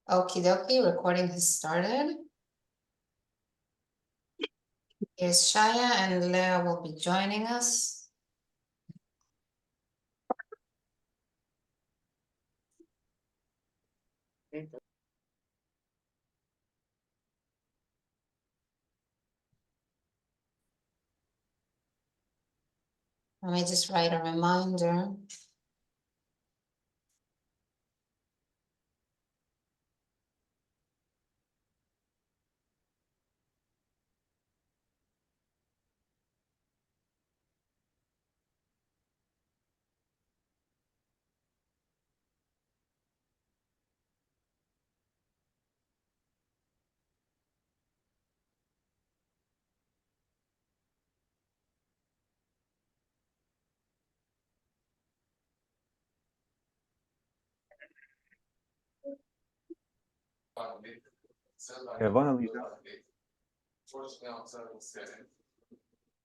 Okie dokie, recording has started. Here's Shaya and Leah will be joining us. Let me just write a reminder.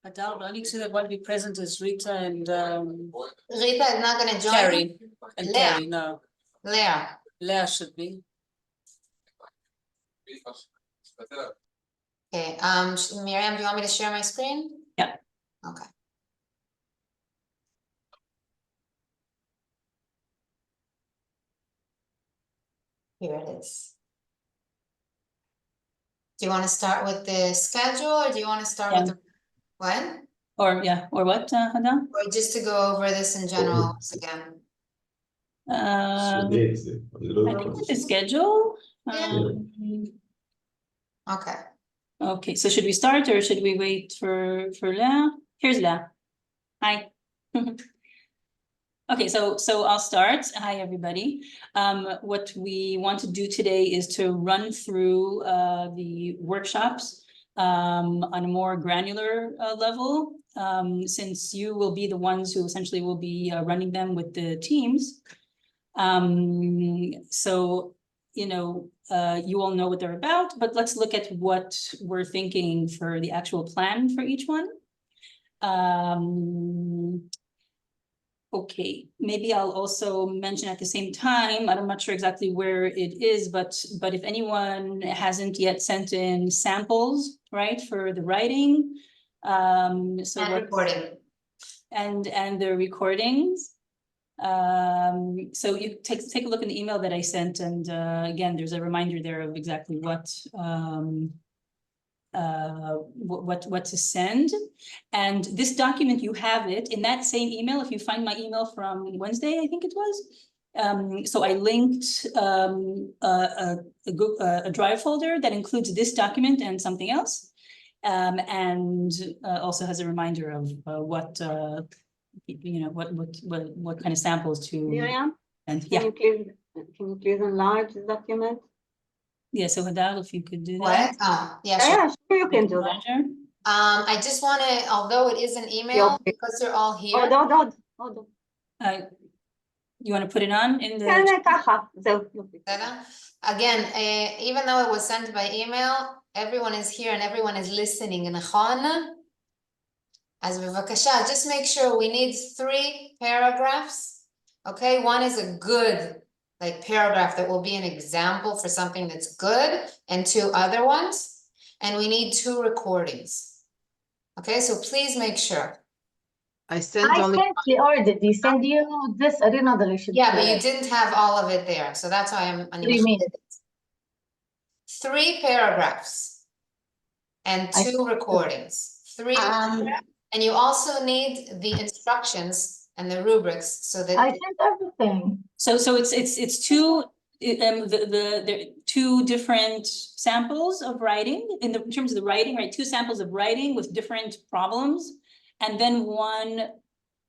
Adele, the only two that want to be present is Rita and Rita is not gonna join. Carrie. And Leah. Carrie, no. Leah. Leah should be. Okay, Miriam, do you want me to share my screen? Yeah. Okay. Here it is. Do you want to start with the schedule or do you want to start with the what? Or what, Adele? Or just to go over this in general once again? I think with the schedule. Okay. Okay, so should we start or should we wait for Leah? Here's Leah. Hi. Okay, so I'll start. Hi, everybody. What we want to do today is to run through the workshops on a more granular level, since you will be the ones who essentially will be running them with the teams. So, you know, you all know what they're about, but let's look at what we're thinking for the actual plan for each one. Okay, maybe I'll also mention at the same time, I'm not sure exactly where it is, but if anyone hasn't yet sent in samples, right, for the writing. So And recording. And the recordings. So you take a look in the email that I sent, and again, there's a reminder there of exactly what to send. And this document, you have it in that same email. If you find my email from Wednesday, I think it was. So I linked a drive folder that includes this document and something else, and also has a reminder of what you know, what kind of samples to. Miriam, and can you please enlarge the document? Yeah, so Hadal, if you could do What? that. Oh, yeah, sure. Yeah, sure, you can do that. I just want to, although it is an email, because they're all here. hold on. You want to put it on in the. Again, even though it was sent by email, everyone is here and everyone is listening. As bevakasha, just make sure we need 3 paragraphs. Okay, one is a good paragraph that will be an example for something that's good, and 2 other ones, and we need 2 recordings. Okay, so please make sure. I sent the order. They send you this. I didn't know that I should. Yeah, but you didn't have all of it there, so that's why I'm. 3 minutes. 3 paragraphs and 2 recordings. 3 paragraphs, and you also need the instructions and the rubrics so that. I sent everything. So it's 2 the 2 different samples of writing in terms of the writing, right? 2 samples of writing with different problems, and then 1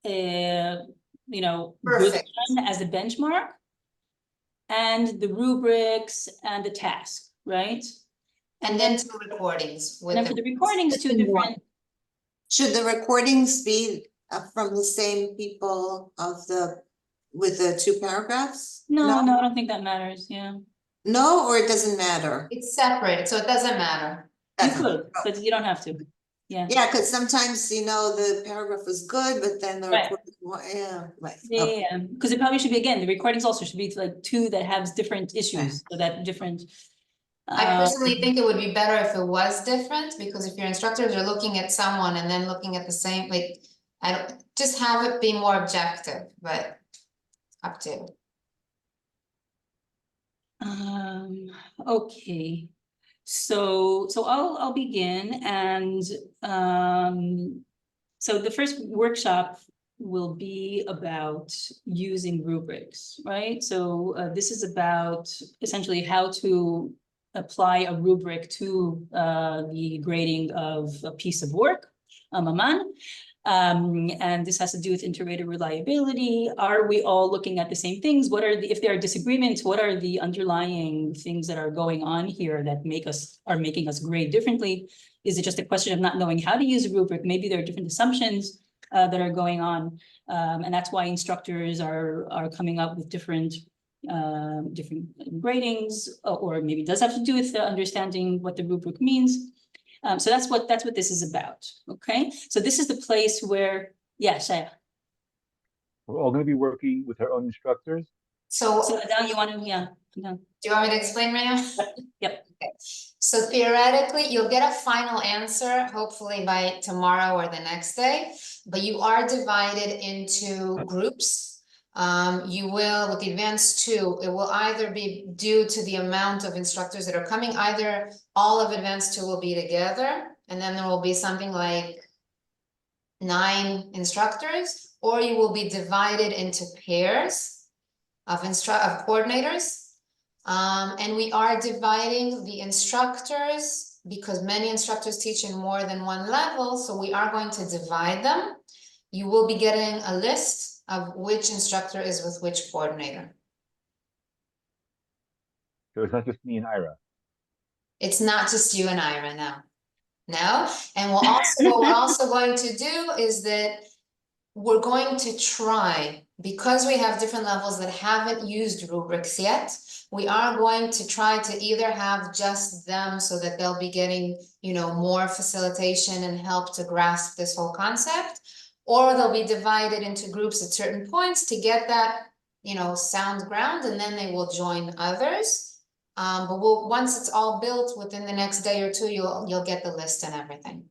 you know, good one as a benchmark, and the rubrics and the task, right? And then 2 recordings. And then for the recordings, 2 different. Should the recordings be from the same people with the 2 paragraphs? No, I don't think that matters. Yeah. No, or it doesn't matter? It's separate, so it doesn't matter. You could, but you don't have to. Yeah. Yeah, because sometimes, the paragraph was good, but then the Right. recording, yeah, right. Yeah, Okay. yeah, because it probably should be, again, the recordings also should be like two that have different issues, so that different. I personally think it would be better if it was different, because if your instructors are looking at someone and then looking at the same, like, I don't, just have it be more objective, but up to you. Okay, so I'll begin, and so the first workshop will be about using rubrics, right? So this is about essentially how to apply a rubric to the grading of a piece of work, a maman. And this has to do with inter-rater reliability. Are we all looking at the same things? What are if there are disagreements, what are the underlying things that are going on here that are making us grade differently? Is it just a question of not knowing how to use a rubric? Maybe there are different assumptions that are going on. And that's why instructors are coming up with different gradings, or maybe it does have to do with understanding what the rubric means. So that's what this is about. Okay, so this is the place where, yeah, Shaya. We're all going to be working with our own instructors. So, So Adele, you want to, yeah. No. do you want me to explain, Maria? Yep. Okay, so theoretically, you'll get a final answer, hopefully by tomorrow or the next day, but you are divided into groups. You will, with the advanced 2, it will either be due to the amount of instructors that are coming, either all of advanced 2 will be together, and then there will be something like 9 instructors, or you will be divided into pairs of coordinators. And we are dividing the instructors because many instructors teach in more than one level, so we are going to divide them. You will be getting a list of which instructor is with which coordinator. So it's not just me and Ira. It's not just you and Ira now. No, and what we're also going to do is that we're going to try, because we have different levels that haven't used rubrics yet, we are going to try to either have just them so that they'll be getting, more facilitation and help to grasp this whole concept, or they'll be divided into groups at certain points to get that, sound ground, and then they will join others. But once it's all built within the next day or 2, you'll get the list and everything.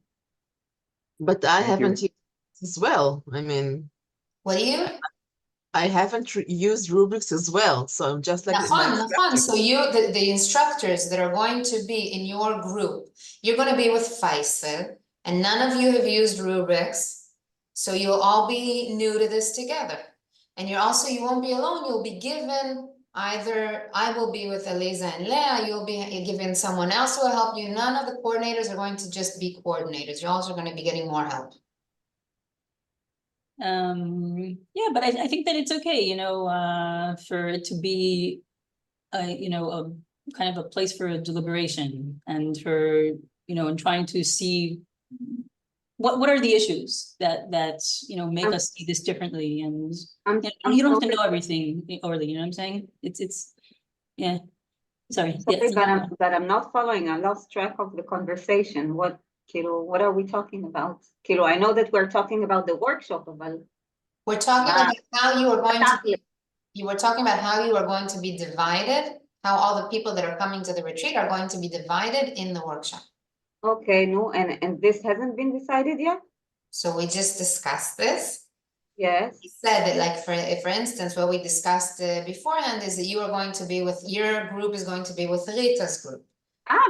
But I Thank you. haven't used it as well. I mean, What do you? I haven't used rubrics as well, so I'm just like my Fun. So the instructors that are going to be in your group, you're going to be with Faisal, and none of you have used rubrics, so you'll all be new to this together. And you won't be alone. You'll be given either, I will be with Eliza and Leah, you'll be given someone else who will help you. None of the coordinators are going to just be coordinators. You're also going to be getting more help. Yeah, but I think that it's okay, for it to be a kind of a place for deliberation, and for, and trying to see what are the issues that make us see this differently, and you don't have to know everything, Orly, you know what I'm saying? It's yeah. Sorry. Sorry, but I'm not following. I lost track of the conversation. What are we talking about? I know that we're talking about the workshop, but we're talking about how you are going to be, you were talking about how you are going to be divided, how all the people that are coming to the retreat are going to be divided in the workshop. Okay, no, and this hasn't been decided yet? So we just discussed this. Yes. We said that, like, for instance, what we discussed beforehand is that you are going to be with, your group is going to be with Rita's group.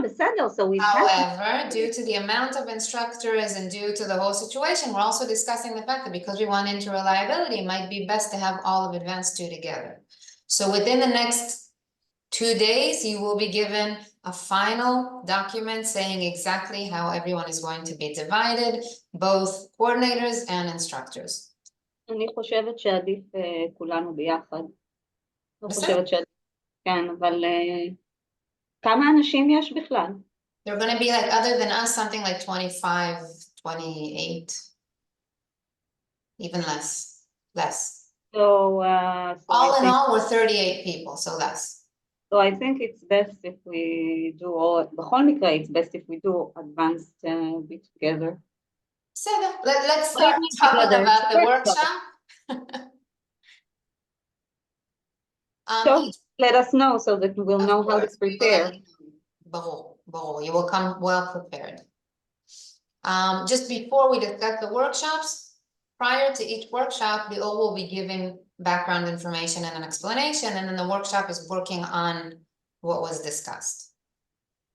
בסדר, so we However, due to the amount of instructors and due to the whole situation, we're also discussing the fact that because we want interreliability, it might be best to have all of advanced 2 together. So within the next 2 days, you will be given a final document saying exactly how everyone is going to be divided, both coordinators and instructors. אני חושבת שעדיף כולנו ביחד. לא בסדר. חושבת שעדיף, כן, אבל כמה אנשים יש בכלל? They're going to be, like, other than us, something like 25, 28, even less. So, All in all, we're 38 people, so less. So I think it's best if we do all, בכל מקרה, it's best if we do advanced bit together. So let's What do you start mean talking together? about the Workshop. workshop. So Each let us know so that we will Of know how to course, we will prepare. let you know. ברור, you will come well prepared. Just before we discuss the workshops, prior to each workshop, we all will be giving background information and an explanation, and then the workshop is working on what was discussed.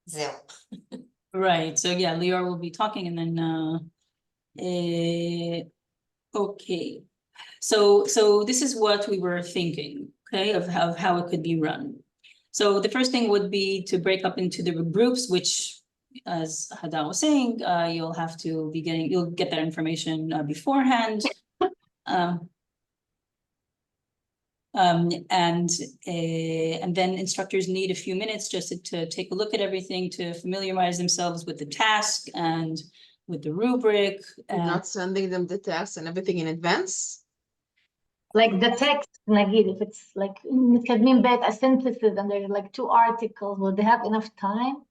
זהו. Right, so yeah, Lior will be talking and then, okay. So this is what we were thinking, okay, of how it could be run. So the first thing would be to break up into the groups, which, as Hadar was saying, you'll get that information beforehand. And then instructors need a few minutes just to take a look at everything, to familiarize themselves with the task and with the rubric. You're And not sending them the text and everything in advance? Like the text, Nagid, if it's like מתקדמים ב', a synthesis, and there's like 2 articles, will they have enough time?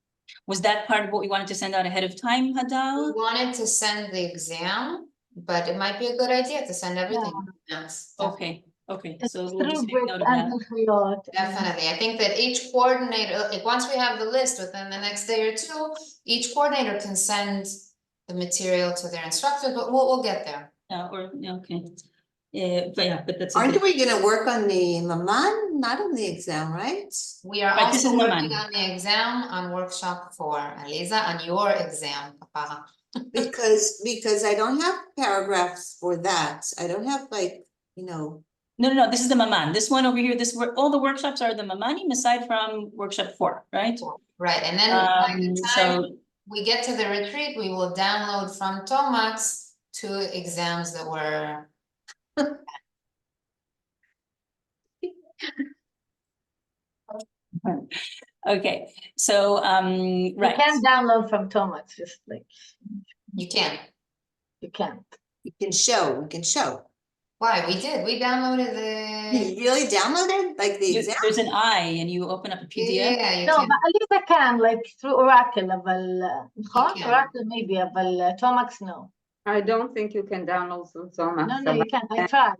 was that part of what we wanted to send out ahead of time, We Hadar? wanted to send the exam, but it might be a good idea to send everything. Yes, Okay, It's so we'll just make rubric note of and that. הנחיות. definitely. I think that each coordinator, like once we have the list within the next day or two, each coordinator can send the material to their instructor, but we'll get there. Okay. But that's. a Aren't good- we gonna work on the Maman, not on the exam, right? We are Right, this also is working Naman. on the exam on workshop 4, Aliza, on your exam, Papa. Because I don't have paragraphs for that. I don't have like, you know, No, this is the Maman. This one over here, all the workshops are the Mamanim aside from workshop 4, right? Right, and then by the time So, we get to the retreat, we will download from Tomax 2 exams that were. okay, so, You right. can download from Tomax, just like, You can. you can't. we can show. Why? We did. We downloaded You the. really downloaded like the exam? There's an I and you open up a PDF. Yeah, you No, can. but Aliza can, like through Oracle, אבל, נכון? can. Oracle maybe, אבל Tomax no. I don't think you can download some Tomax. No, you can't, I tried.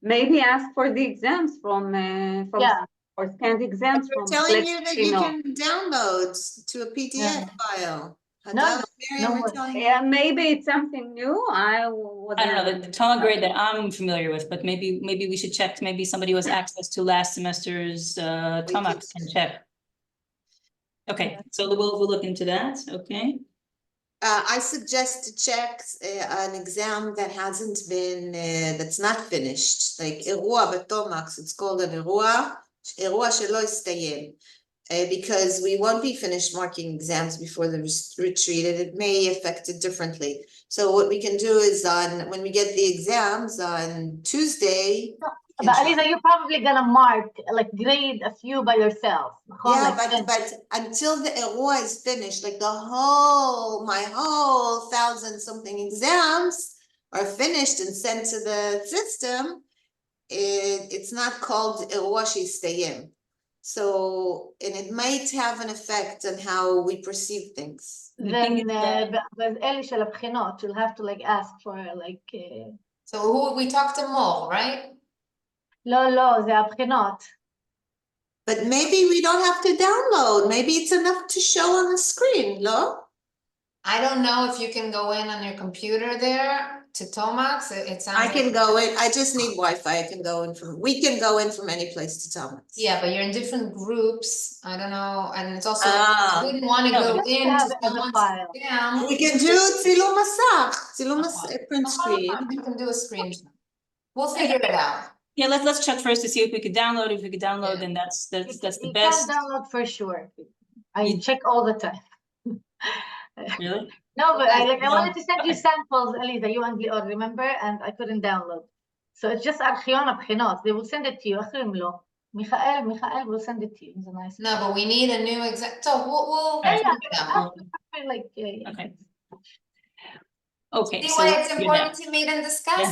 Maybe ask for the exams from Yeah. or scanned exams They're from. telling you that you Flexino. can download to a PDF file. Hadar, Miriam no are way. telling you. Yeah, maybe it's something new. I don't know, the Tala grade that I'm familiar with, but maybe we should check, maybe somebody who has access to last semester's Tomax can check. Okay, so we'll look into that, okay? I suggest to check an exam that hasn't been, that's not finished, like אירוע בתומקס, it's called an אירוע שלא הסתיים. Because we won't be finished marking exams before the retreat, and it may affect it differently. So what we can do is when we get the exams on Tuesday. we can But try. Aliza, you're probably gonna mark, like grade a few by yourself. נכון? Yeah, Like, but until the Erua is finished, like my whole 1,000-something exams are finished and sent to the system, it's not called Erua Shistayim. So, and it might have an effect on how we perceive things. then באלה של הבחינות, you'll have to like ask for like, So who we talked to Mor, right? לא, זה הבחינות. But maybe we don't have to download. Maybe it's enough to show on the screen, no? I don't know if you can go in on your computer there to Tomax. It sounds. I can like- go in, I just need Wi-Fi. We can go in from any place to Thomas. Yeah, but you're in different groups. I don't know, and it's also, Ah. we didn't want to No, go just into have it as a someone's file. exam. We can do צילום מסך, print screen. You can do a screenshot. We'll figure it out. Yeah, let's check first to see if we could download. If we could download, Yeah. then that's the You best. can download for sure. I You- check all the time. Really? No, but I wanted to send you Okay. samples, Aliza, you and Lior, remember? And I couldn't download. So it's just ארכיון הבחינות. They will send it to you. איך קוראים לו? מיכאל will send it to you. It's a nice. No, but we need a new exam. So we'll Yeah, figure it out. Like, Okay. Okay. See so why it's you're important to meet and discuss?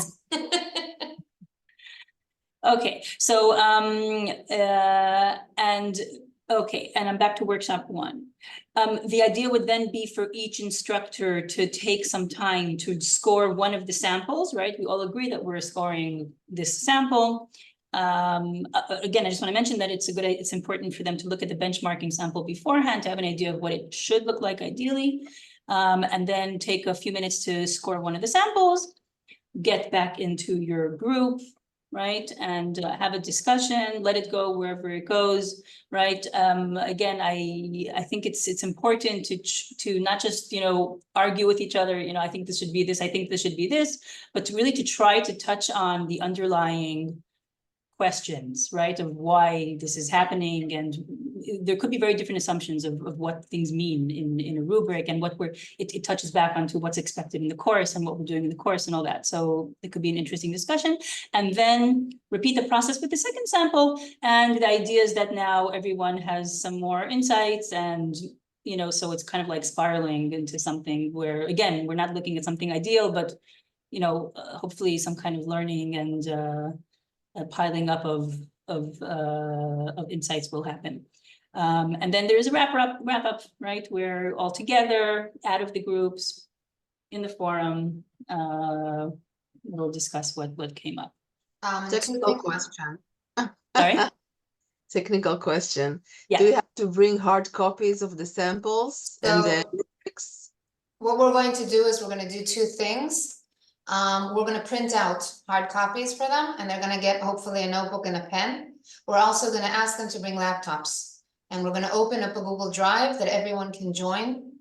Okay, so and Okay, and I'm back to workshop 1. The idea would then be for each instructor to take some time to score one of the samples, right? We all agree that we're scoring this sample. Again, I just want to mention that it's important for them to look at the benchmarking sample beforehand to have an idea of what it should look like ideally. And then take a few minutes to score one of the samples, get back into your group, right? And have a discussion, let it go wherever it goes, right? Again, I think it's important to not just, argue with each other, I think this should be this, I think this should be this, but to really try to touch on the underlying questions, right, of why this is happening. And there could be very different assumptions of what things mean in a rubric, and it touches back onto what's expected in the course and what we're doing in the course and all that. So it could be an interesting discussion. And then repeat the process with the second sample. And the idea is that now everyone has some more insights, and so it's kind of like spiraling into something where, again, we're not looking at something ideal, but hopefully some kind of learning and a piling up of insights will happen. And then there's a wrap up, right? We're all together out of the groups in the forum. We'll discuss what came up. Technical question. Sorry? Technical question. Yeah. Do you have to bring hard copies of the samples and the rubrics? What we're going to do is we're going to do 2 things. We're going to print out hard copies for them, and they're going to get hopefully a notebook and a pen. We're also going to ask them to bring laptops, and we're going to open up a Google Drive that everyone can join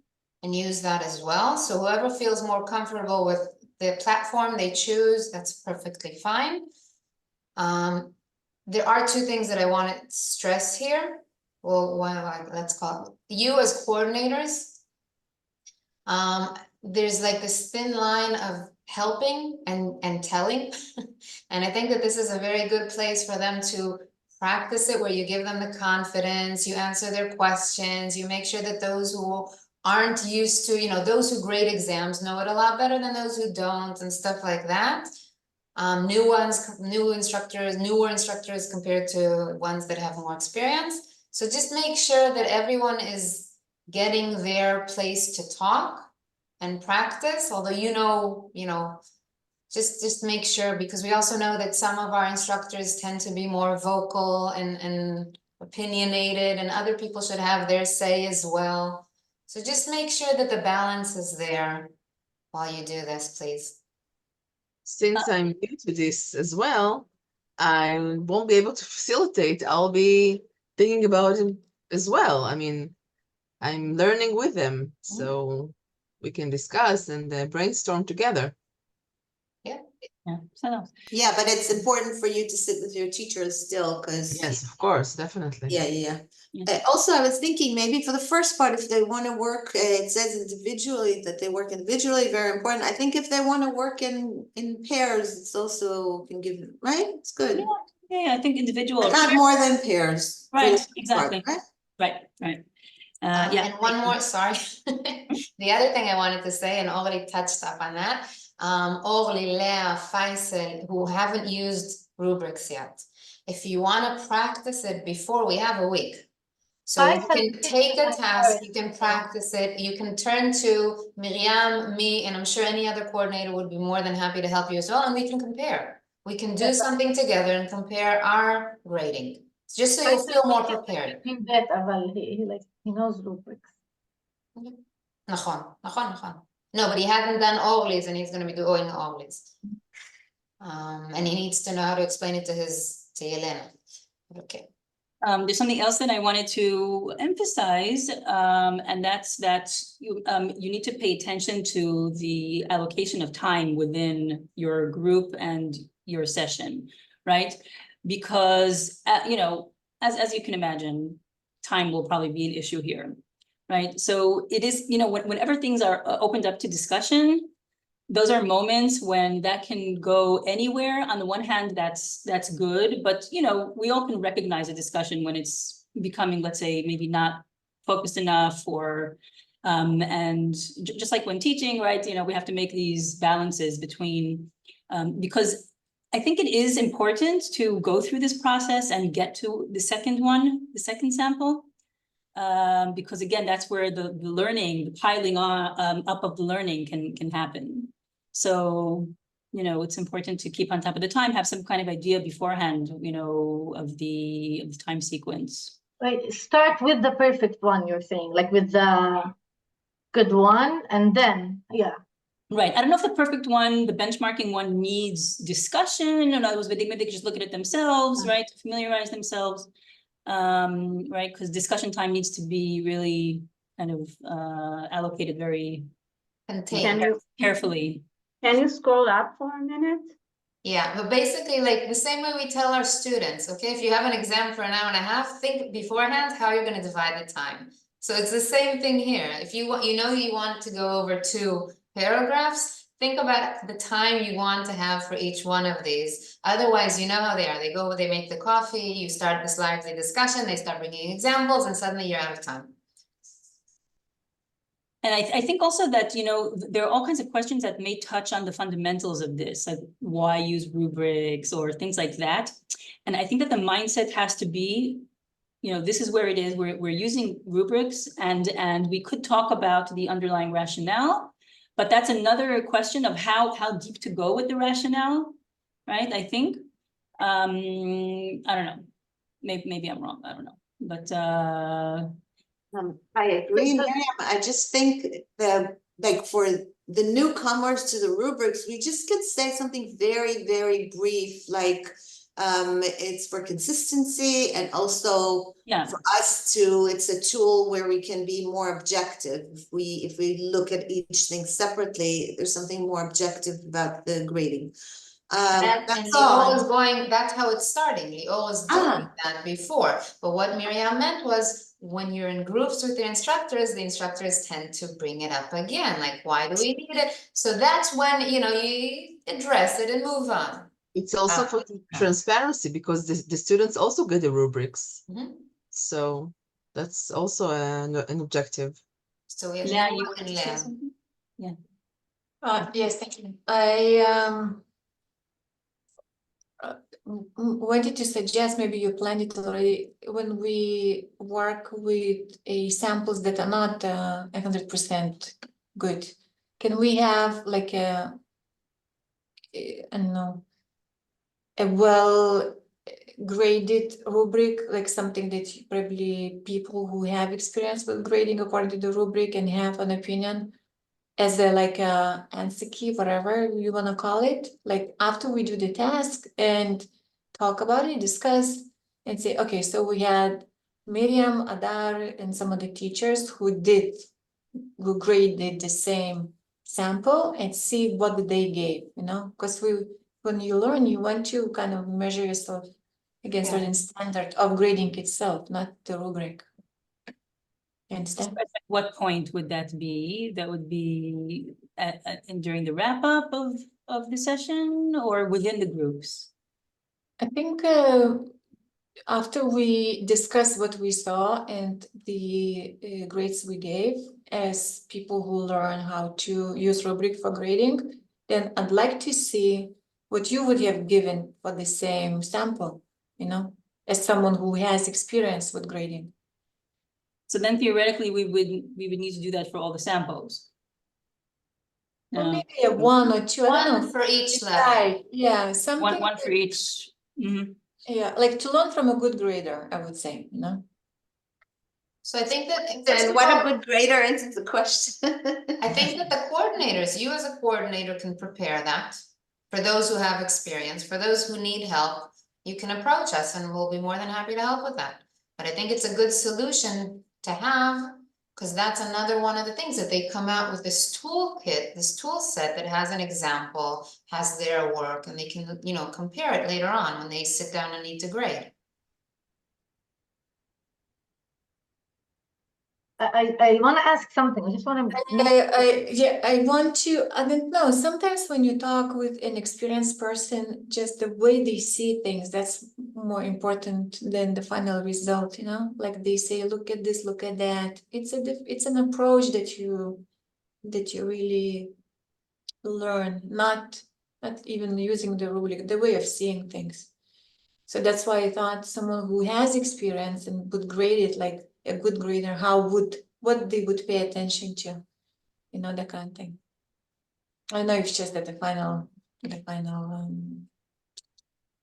and use that as well. So whoever feels more comfortable with the platform they choose, that's perfectly fine. There are 2 things that I want to stress here. Well, let's call it you as coordinators. There's like this thin line of helping and telling. And I think that this is a very good place for them to practice it, where you give them the confidence, you answer their questions, you make sure that those who aren't used to, those who grade exams know it a lot better than those who don't, and stuff like that. Newer instructors compared to ones that have more experience. So just make sure that everyone is getting their place to talk and practice, although just make sure, because we also know that some of our instructors tend to be more vocal and opinionated, and other people should have their say as well. So just make sure that the balance is there while you do this, please. Since I'm new to this as well, I won't be able to facilitate. I'll be thinking about it as well. I mean, I'm learning with them, so we can discuss and brainstorm together. Yeah. So Yeah, but it's important for you to sit with your teachers still, because Yes, of course, definitely. yeah. Yeah. Also, I was thinking maybe for the first part, if they want to work, it says individually that they work individually, very important. I think if they want to work in pairs, it's also can give, right? It's good. yeah, I think individual. But not more than pairs. for Right, the part, exactly. right? Right. And one more, sorry. The other thing I wanted to say, and already touched up on that, Orly, Leah, Faisal, who haven't used rubrics yet. If you want to practice it before, we have a week. So you Faisal can take a is task, very you can practice it, you can turn to Miriam, me, and I'm sure any other coordinator would be more than happy to help you as well, and we can compare. We can do something together and compare our grading, just so you'll feel more prepared. He knows rubrics. נכון. No, but he hasn't done Orly's, and he's going to be doing Orly's. And he needs to know how to explain it to Yelena. Okay. There's something else that I wanted to emphasize, and that's that you need to pay attention to the allocation of time within your group and your session, right? Because as you can imagine, time will probably be an issue here, right? So it is, whenever things are opened up to discussion, those are moments when that can go anywhere. On the one hand, that's good, but we all can recognize a discussion when it's becoming, let's say, maybe not focused enough, or and just like when teaching, right? We have to make these balances between because I think it is important to go through this process and get to the second sample. Because again, that's where the learning, the piling on up of the learning can happen. So, you know, it's important to keep on top of the time, have some kind of idea beforehand, you know, of the time sequence. Right, start with the perfect one, you're saying, like with the good one, and then, yeah. Right. I don't know if the perfect one, the benchmarking one needs discussion. In other words, maybe they could just look at it themselves, right? To familiarize themselves. Right, because discussion time needs to be really kind of allocated very Contained. carefully. Can you scroll up for a minute? Yeah, but basically, like the same way we tell our students, okay, if you have an exam for an hour and a half, think beforehand how you're gonna divide the time. So it's the same thing here. If you want, you want to go over 2 paragraphs, think about the time you want to have for each one of these. Otherwise, you know how they are. They go, they make the coffee, you start this lively discussion, they start bringing examples, and suddenly you're out of time. And I think also that, you know, there are all kinds of questions that may touch on the fundamentals of this, like why use rubrics or things like that. And I think that the mindset has to be, you know, this is where it is. We're using rubrics and we could talk about the underlying rationale, but that's another question of how deep to go with the rationale, right? I think. I don't know. Maybe I'm wrong. I don't know. But I agree, Miriam. I just think that, like, for the newcomers to the rubrics, we just could say something very, very brief, like, it's for consistency and also yeah, for us to, it's a tool where we can be more objective. If we look at each thing separately, there's something more objective about the grading. And That's Lior is all. going, that's how it's starting. Lior was doing that before. But what Miriam meant was when you're in groups with the instructors tend to bring it up again. Like, why do we need it? So that's when, you know, you address it and move on. It's also for transparency because the students also get the rubrics. Mhm. So that's also an objective. So we have yeah, Noah you want and to say Leah. something? Yes, thank you. I wanted to suggest, maybe you planned it already, when we work with samples that are not 100% good, can we have like I don't know, a well graded rubric, like something that probably people who have experience with grading according to the rubric and have an opinion as a like a answer key, whatever you want to call it, like after we do the task and talk about it, discuss and say, okay, so we had Miriam, Adar, and some of the teachers who graded the same sample and see what they gave, you know, because when you learn, you want to kind of measure yourself against Yeah. certain standard of grading itself, not the rubric. You understand? At what point would that be? That would be during the wrap up of the session or within the groups? I think after we discuss what we saw and the grades we gave as people who learn how to use rubric for grading, then I'd like to see what you would have given for the same sample, you know, as someone who has experience with grading. So then theoretically, we would need to do that for all the samples. Or No, maybe a 1 or 2, I don't One know. for each level. Decide. Yeah, something. one for each. Mhm. Yeah, like to learn from a good grader, I would say, you know. So I think that first Then of what all, a good grader answers the question. I think that the coordinators, you as a coordinator can prepare that. For those who have experience, for those who need help, you can approach us and we'll be more than happy to help with that. But I think it's a good solution to have, because that's another one of the things that they come out with this toolkit, this tool set that has an example, has their work, and they can, you know, compare it later on when they sit down and need to grade. I want to ask something. I just want to I want to, I don't know, sometimes when you talk with an experienced person, just the way they see things, that's more important than the final result, you know? Like they say, look at this, look at that. It's an approach that you really learn, not even using the rubric, the way of seeing things. So that's why I thought someone who has experience and would grade it like a good grader, what they would pay attention to, that kind of thing. I don't know if it's just that the final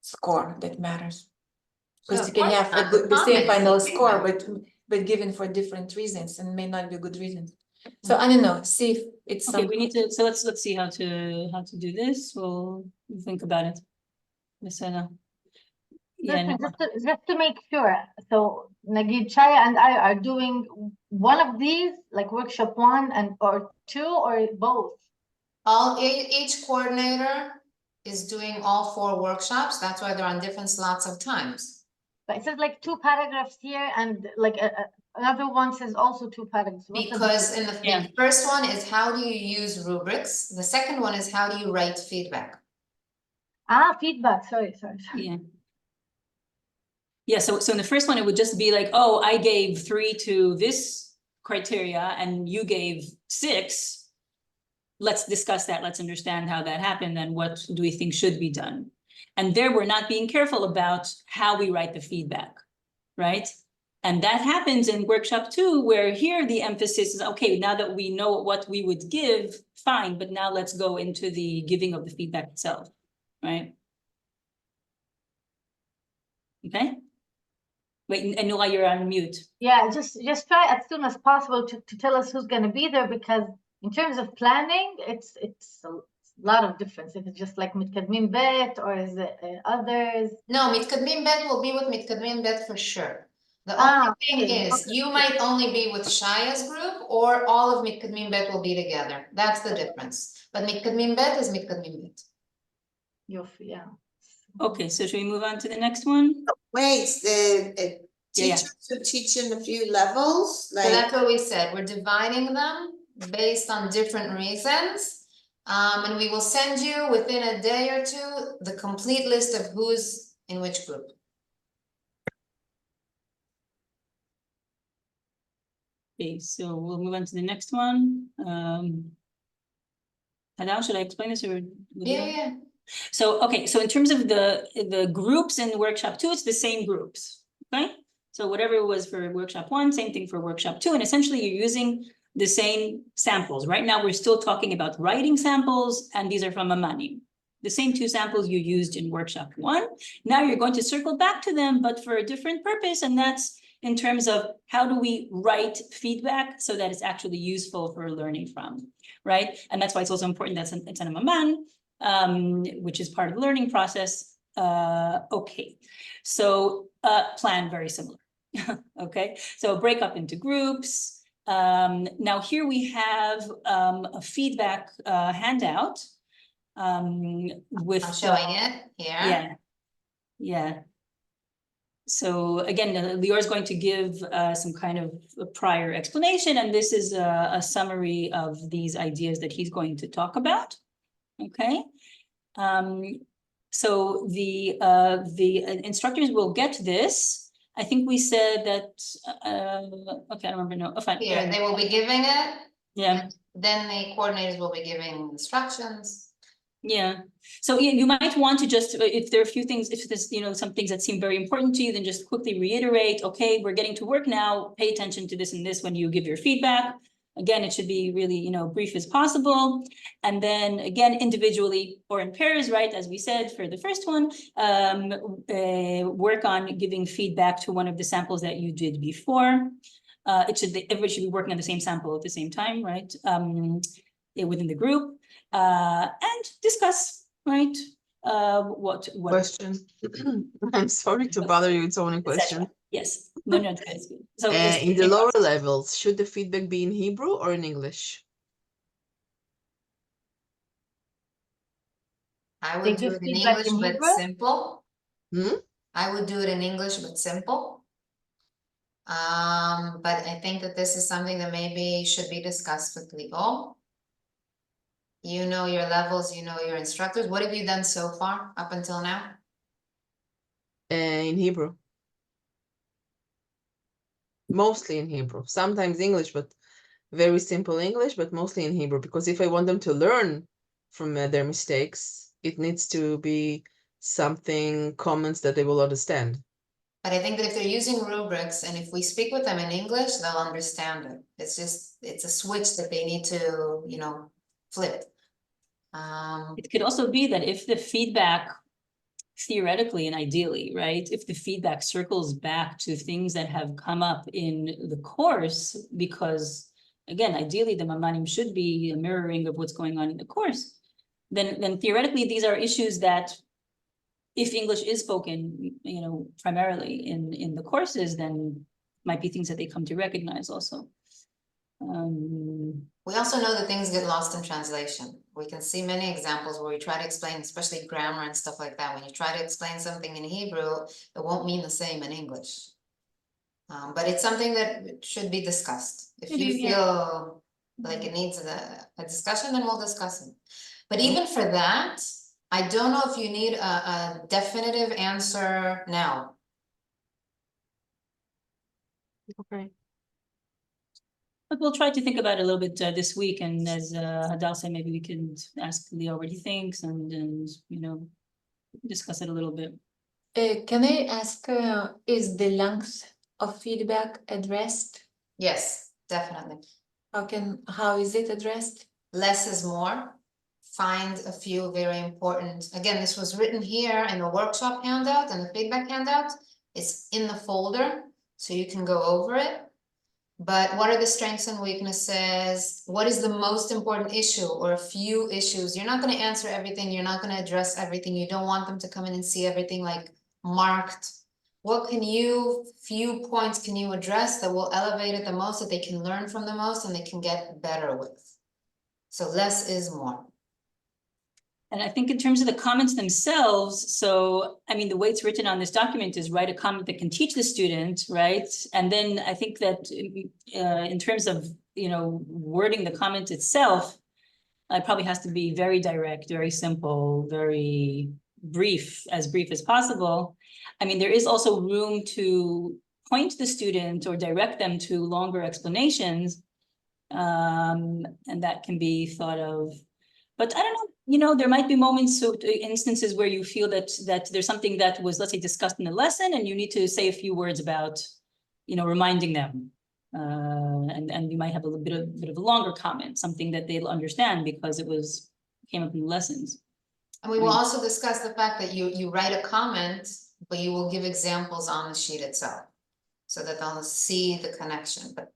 score that matters. Because No, you can of have course not. The the same comments, final the score, feedback. but given for different reasons and may not be good reasons. So I don't know, see if it's Okay, some, we need to, so let's see how to do this. We'll think about it. Listen, yeah, Listen, no, just to make sure, so Nagid, Chaya and I are doing one of these, like workshop 1 or 2 or both? Each coordinator is doing all 4 workshops. That's why they're on different slots of times. But it says like 2 paragraphs here and like another one says also 2 paragraphs. What's the Because difference? in the Yeah. first one is how do you use rubrics? The second one is how do you write feedback? Feedback, sorry. yeah. Yeah, so in the first one, it would just be like, oh, I gave 3 to this criteria and you gave 6. Let's discuss that. Let's understand how that happened and what do we think should be done. And there we're not being careful about how we write the feedback, right? And that happens in workshop 2, where here the emphasis is, okay, now that we know what we would give, fine, but now let's go into the giving of the feedback itself, right? Okay. Wait, and Nula, you're on mute. Yeah, just try as soon as possible to tell us who's going to be there, because in terms of planning, it's a lot of difference. If it's just like Mitkadmin Bet or is it others? No, Mitkadmin Bet will be with Mitkadmin Bet for sure. The only thing okay, is, you might only be with Shaya's group or all of Mitkadmin Bet will be together. That's the difference. But Mitkadmin Bet is Mitkadmin Bet. Yeah. Okay, so should we move on to the next one? Wait, the Yeah, yeah. teachers who teach in a few levels, So like, that's what we said. We're dividing them based on different reasons. And we will send you within a day or 2 the complete list of who's in which group. Okay, so we'll move on to the next one. Hadal, should I explain this or? Yeah. So, okay, so in terms of the groups in workshop 2, it's the same groups, okay? So whatever it was for workshop 1, same thing for workshop 2, and essentially you're using the same samples. Right now, we're still talking about writing samples, and these are from Amani. The same 2 samples you used in workshop 1. Now you're going to circle back to them, but for a different purpose, and that's in terms of how do we write feedback so that it's actually useful for learning from, right? And that's why it's also important that it's an Aman, which is part of the learning process. Okay, so plan very similar. Okay, so break up into groups. Now here we have a feedback handout with I'm showing it here. yeah. So again, Lior is going to give some kind of a prior explanation, and this is a summary of these ideas that he's going to talk about. Okay. So the instructors will get this. I think we said that, okay, I don't remember, no, oh, fine. Here, they will be giving it. Yeah. Then the coordinators will be giving instructions. Yeah, so you might want to just, if there are a few things, if there's, some things that seem very important to you, then just quickly reiterate, okay, we're getting to work now, pay attention to this and this when you give your feedback. Again, it should be really, brief as possible. And then again, individually or in pairs, right, as we said for the first one, work on giving feedback to one of the samples that you did before. Everybody should be working on the same sample at the same time, right, within the group. And discuss, right, what Question. I'm sorry to bother you, it's only a question. Yes, no, it's good, it's good. So In the lower levels, should the feedback be in Hebrew or in English? I They would do give it in feedback English, in but Hebrew? simple. Hmm? I would do it in English, but simple. But I think that this is something that maybe should be discussed with legal. You know your levels, you know your instructors. What have you done so far up until now? In Hebrew. Mostly in Hebrew. Sometimes English, but very simple English, but mostly in Hebrew. Because if I want them to learn from their mistakes, it needs to be something, comments that they will understand. But I think that if they're using rubrics and if we speak with them in English, they'll understand it. It's just, it's a switch that they need to, you know, flip. It could also be that if the feedback, theoretically and ideally, right, if the feedback circles back to things that have come up in the course, because again, ideally the mamanim should be a mirroring of what's going on in the course, then theoretically these are issues that if English is spoken, you know, primarily in the courses, then might be things that they come to recognize also. We also know that things get lost in translation. We can see many examples where we try to explain, especially grammar and stuff like that. When you try to explain something in Hebrew, it won't mean the same in English. But it's something that should be discussed. If you Yeah. feel like it needs a discussion, then we'll discuss it. But even for that, I don't know if you need a definitive answer now. Okay. But we'll try to think about it a little bit this week, and as Hadal said, maybe we can ask Leo what he thinks and you know, discuss it a little bit. Can I ask, is the length of feedback addressed? Yes, definitely. How is it addressed? Less is more. Find a few very important, again, this was written here in the workshop handout and the feedback handout. It's in the folder, so you can go over it. But what are the strengths and weaknesses? What is the most important issue or a few issues? You're not going to answer everything. You're not going to address everything. You don't want them to come in and see everything like marked. What few points can you address that will elevate it the most, that they can learn from the most and they can get better with? So less is more. And I think in terms of the comments themselves, so, I mean, the way it's written on this document is write a comment that can teach the student, right? And then I think that in terms of, you know, wording the comment itself, it probably has to be very direct, very simple, very brief as possible. I mean, there is also room to point the student or direct them to longer explanations. And that can be thought of. But I don't know, you know, there might be moments, so instances where you feel that there's something that was, let's say, discussed in the lesson, and you need to say a few words about, you know, reminding them. And you might have a little bit of a longer comment, something that they'll understand because came up in the lessons. And we will also discuss the fact that you write a comment, but you will give examples on the sheet itself, so that they'll see the connection, but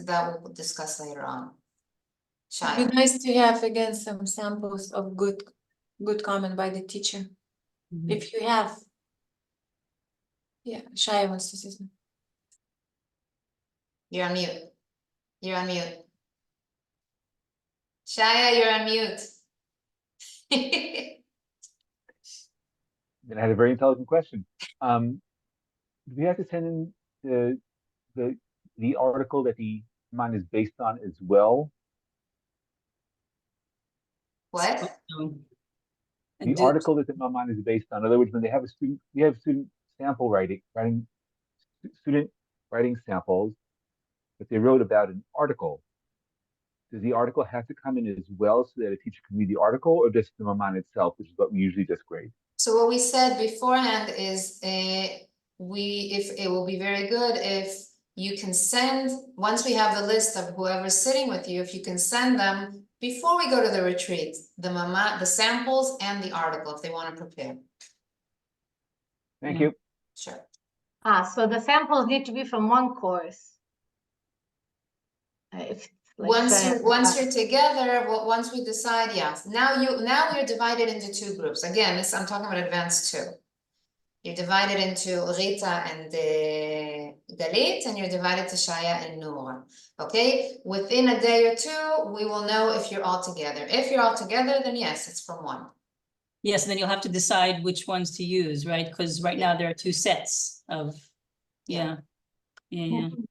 that we'll discuss later on. It'd be nice to have again some samples of good comment by the teacher. If you have. Yeah, Shaya wants to say something. You're on mute. You're on mute. Shaya, you're on mute. Then I had a very intelligent question. Do we have to send in the article that the mine is based on as well? What? The article that the Maman is based on. In other words, when they have a student, we have student sample student writing samples that they wrote about an article. Does the article have to come in as well so that a teacher can read the article, or just the Maman itself, which is what we usually just grade? So what we said beforehand is if it will be very good if you can send, once we have the list of whoever's sitting with you, if you can send them before we go to the retreat, the samples and the article, if they want to prepare. Thank you. Sure. So the samples need to be from one course. If Once you're together, well, once we decide, yes. Now you're divided into two groups. Again, I'm talking about advanced 2. You're divided into Rita and Galit, and you're divided to Shaya and Noor. Okay, within a day or two, we will know if you're all together. If you're all together, then yes, it's from one. Yes, and then you'll have to decide which ones to use, right? Because right now there are 2 sets of, yeah.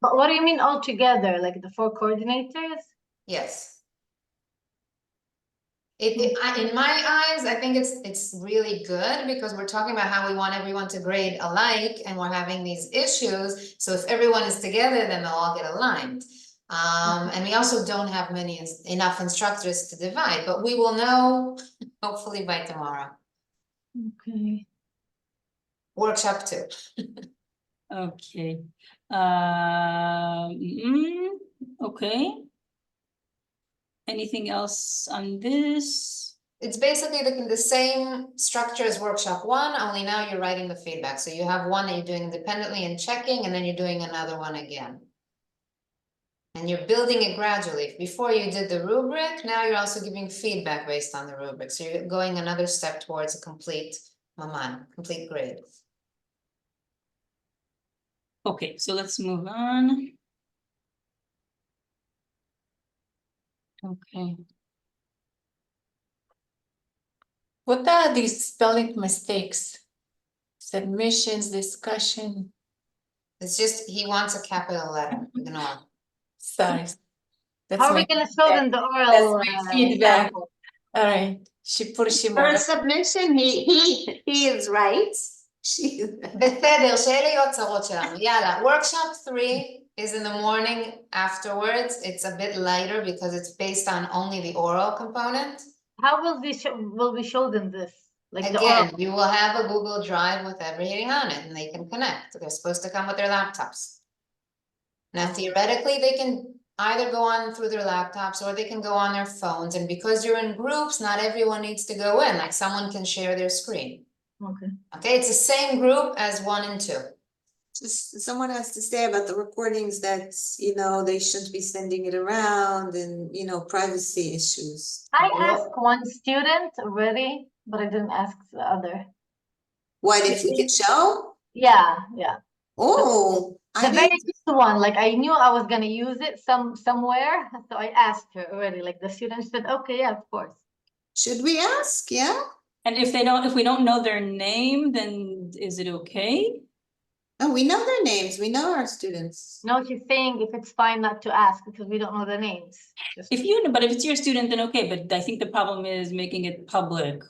But what do you mean all together? Like the 4 coordinators? Yes. In my eyes, I think it's really good because we're talking about how we want everyone to grade alike and we're having these issues. So if everyone is together, then they'll all get aligned. And we also don't have enough instructors to divide, but we will know hopefully by tomorrow. Okay. workshop 2. Okay. Okay. Anything else on this? It's basically the same structure as workshop 1, only now you're writing the feedback. So you have one that you're doing independently and checking, and then you're doing another one again. And you're building it gradually. Before you did the rubric, now you're also giving feedback based on the rubric. So you're going another step towards a complete maman, complete grade. Okay, so let's move on. Okay. What are these spelling mistakes? Submissions, discussion, It's just, he wants a capital letter, ignore. sorry. That's How are we my gonna show them the That's oral my feedback. sample? All right, Shimon. For a submission, he is right. She. בסדר, שאלה יהיו הצרות שלנו. יאללה, workshop 3 is in the morning afterwards. It's a bit lighter because it's based on only the oral component. How will we show them this? Like the oral? Again, you will have a Google Drive with everything on it and they can connect. They're supposed to come with their laptops. Now theoretically, they can either go on through their laptops or they can go on their phones. And because you're in groups, not everyone needs to go in, like someone can share their screen. Okay. Okay, it's the same group as 1 and 2. Just someone has to say about the recordings that, you know, they shouldn't be sending it around and, you know, privacy issues. I asked one student already, but I didn't ask the other. What if we could show? Yeah, yeah. Oh, I The very didn't, good one, like I knew I was gonna use it somewhere, so I asked her already. Like the student said, okay, yeah, of course. should we ask? Yeah? And if we don't know their name, then is it okay? No, we know their names. We know our students. No, she's saying if it's fine not to ask because we don't know their names. Just But if it's your student, then okay, but I think the problem is making it public.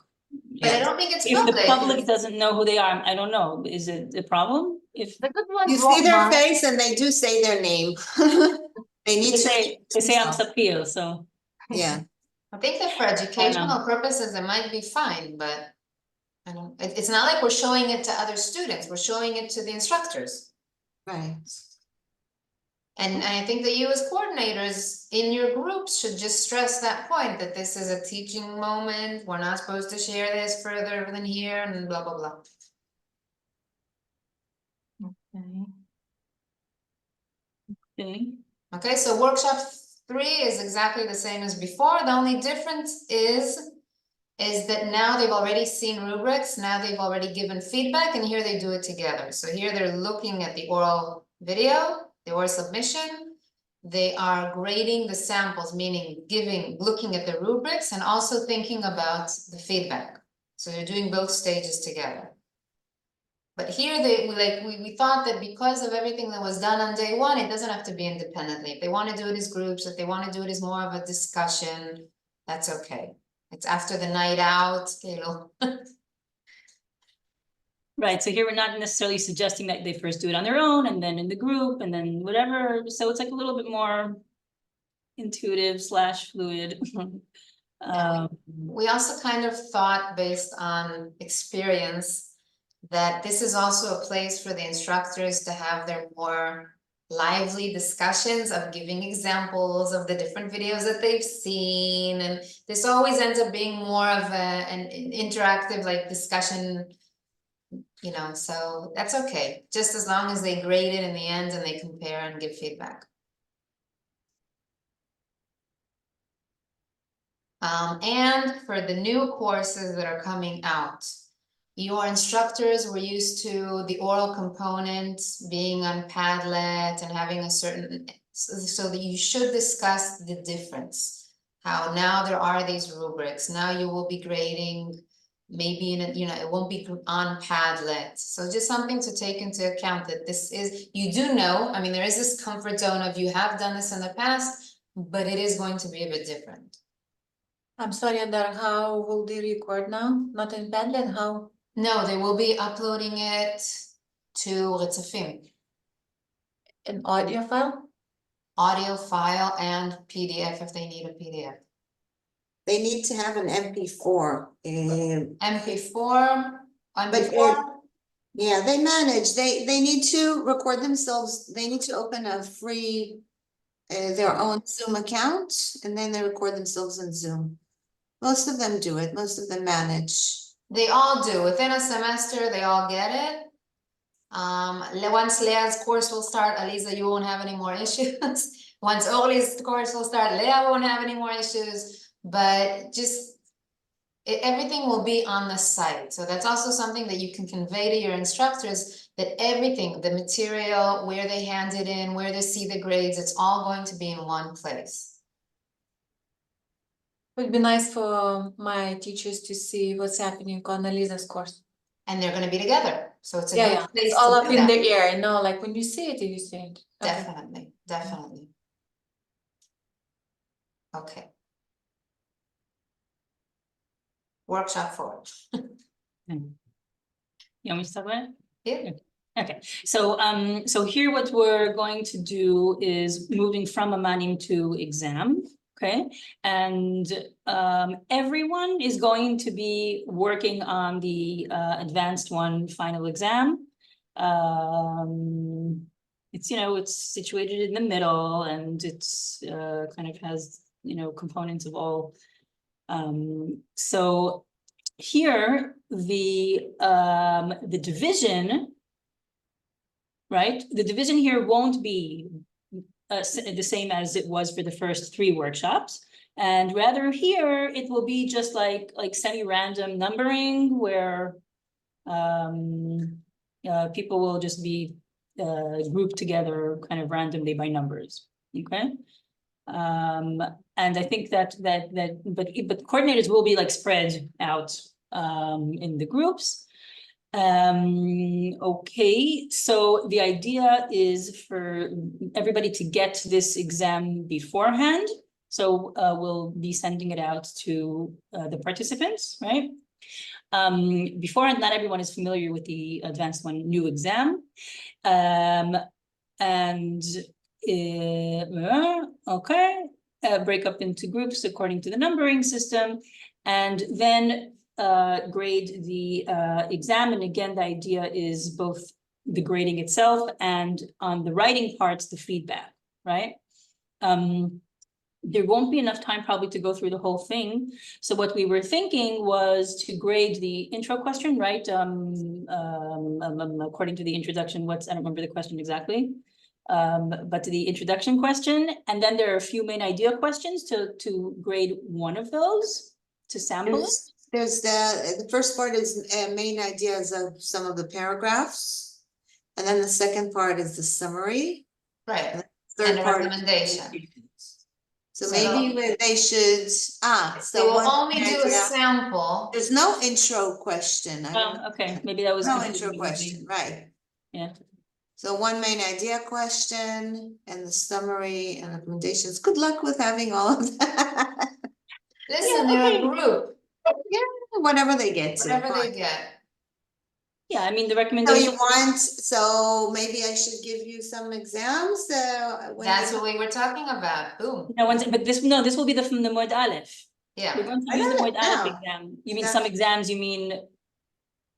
But I don't think it's If the public. public doesn't know who they are, I don't know, is it a problem? If the good ones You see won't their mind. face and they do say their name. They need to. they say I'm Sapir, so. Yeah, I think that for educational purposes, it might be fine, but I don't, it's not like we're showing it to other students, we're showing it to the instructors. right. And I think that you as coordinators in your groups should just stress that point, that this is a teaching moment, we're not supposed to share this further than here and blah, blah, blah. Okay. Okay. Okay, so workshop 3 is exactly the same as before. The only difference is that now they've already seen rubrics, now they've already given feedback, and here they do it together. So here they're looking at the oral video, the oral submission. They are grading the samples, meaning looking at the rubrics and also thinking about the feedback. So they're doing both stages together. But here we thought that because of everything that was done on day 1, it doesn't have to be independently. If they want to do it as groups, if they want to do it as more of a discussion, that's okay. It's after the night out, you know. Right, so here we're not necessarily suggesting that they first do it on their own and then in the group and then whatever, so it's like a little bit more intuitive / fluid. We also kind of thought, based on experience, that this is also a place for the instructors to have their more lively discussions of giving examples of the different videos that they've seen, and this always ends up being more of an interactive like discussion, you know, so that's okay, just as long as they grade it in the end and they compare and give feedback. And for the new courses that are coming out, your instructors were used to the oral component being on Padlet and having a certain, so that you should discuss the difference. How now there are these rubrics, now you will be grading maybe in a, you know, it won't be on Padlet. So just something to take into account, that this is, you do know, I mean, there is this comfort zone of you have done this in the past, but it is going to be a bit different. I'm sorry, Adar, how will they record now? Not in Padlet, how? No, they will be uploading it to Ritzafim. An audio file? Audio file and PDF if they need a PDF. They need to have an MP4. MP4, MP4, Yeah, they manage, they need to record themselves, they need to open a free, their own Zoom account, and then they record themselves in Zoom. Most of them do it, most of them manage. They all do, within a semester, they all get it. Once Leah's course will start, Aliza, you won't have any more issues. Once Oli's course will start, Leah won't have any more issues, but just everything will be on the site. So that's also something that you can convey to your instructors, that everything, the material, where they hand it in, where they see the grades, it's all going to be in one place. It would be nice for my teachers to see what's happening on Elisa's course. And they're gonna be together, so it's a Yeah, good yeah, place it's to all up do in that. the air, like when you see it, you see it. Okay. Definitely, definitely. Okay. Workshop 4. You want me to talk about it? Yeah. Okay, so here what we're going to do is moving from Amanim to exam, okay? And everyone is going to be working on the advanced one final exam. It's, it's situated in the middle, and it's kind of has, components of all. So here, the division, right? The division here won't be the same as it was for the first 3 workshops. And rather here, it will be just like semi-random numbering, where people will just be grouped together kind of randomly by numbers, okay? And I think but coordinators will be like spread out in the groups. Okay, so the idea is for everybody to get this exam beforehand. So we'll be sending it out to the participants, right? Beforehand, not everyone is familiar with the advanced one new exam. Okay, break up into groups according to the numbering system, and then grade the exam. And again, the idea is both the grading itself and on the writing parts, the feedback, right? There won't be enough time probably to go through the whole thing. So what we were thinking was to grade the intro question, right? According to the introduction, I don't remember the question exactly. But the introduction question, and then there are a few main idea questions to grade one of those, to sample it. There's the first part is main ideas of some of the paragraphs. And then the second part is the summary. Right, and Third a part. recommendation. So maybe they should, They so will one only do a idea- sample. There's no intro question. I don't know. Okay, maybe that was. No confusing intro with me. question, right. Yeah. So one main idea question and the summary and recommendations. Good luck with having all of that. Listen, Yeah, they're okay. a group, Yeah, whatever they get to. whatever they fine. get. Yeah, I mean, the So recommendation. you want, so maybe I should give you some exams, when That's you- what we were talking about, boom, No, but this will be from the Moed Aleph. We're yeah. going to I use the know Moed that Aleph now. exam. You mean That- some exams, you mean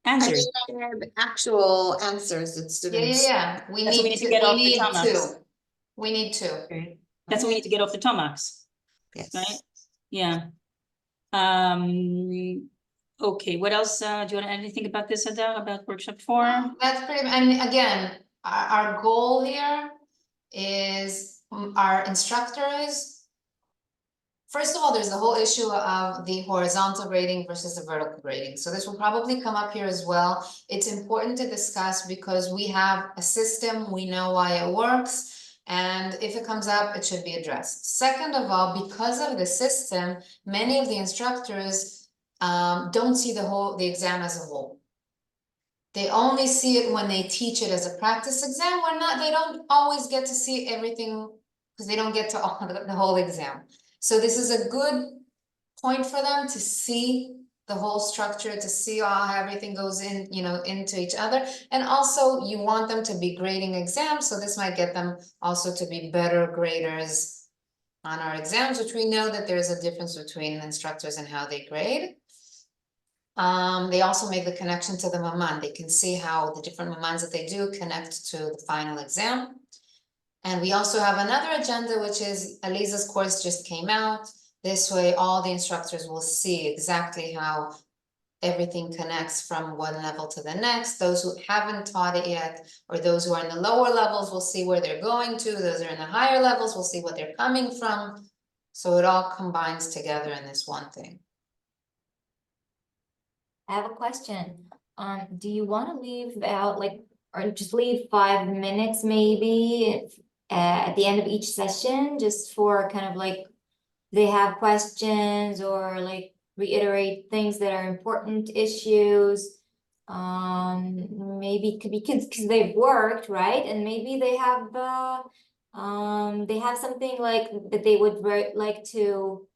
I answers? mean, actual answers that Yeah, students. yeah, we That's what we need need to to, get off we the need Tomax. 2. We need 2. Okay. That's what we need to get off the Tomax, Yes. right? Yeah. Okay, what else? Do you want to add anything about this, Adele, about workshop 4? That's pretty, and again, our goal here is our instructors. First of all, there's the whole issue of the horizontal grading versus the vertical grading. So this will probably come up here as well. It's important to discuss because we have a system, we know why it works, and if it comes up, it should be addressed. Second of all, because of the system, many of the instructors don't see the exam as a whole. They only see it when they teach it as a practice exam. They don't always get to see everything because they don't get to the whole exam. So this is a good point for them to see the whole structure, to see how everything goes in, into each other. And also you want them to be grading exams. So this might get them also to be better graders on our exams, which we know that there's a difference between instructors and how they grade. They also make the connection to the maman. They can see how the different mamans that they do connect to the final exam. And we also have another agenda, which is Aliza's course just came out. This way, all the instructors will see exactly how everything connects from one level to the next. Those who haven't taught it yet, or those who are in the lower levels will see where they're going to. Those who are in the higher levels will see what they're coming from. So it all combines together in this one thing. I have a question. Do you want to leave out like, or just leave 5 minutes maybe at the end of each session, just for kind of like, they have questions or like reiterate things that are important issues? Maybe could be because they've worked, right? And maybe they have something like that they would like to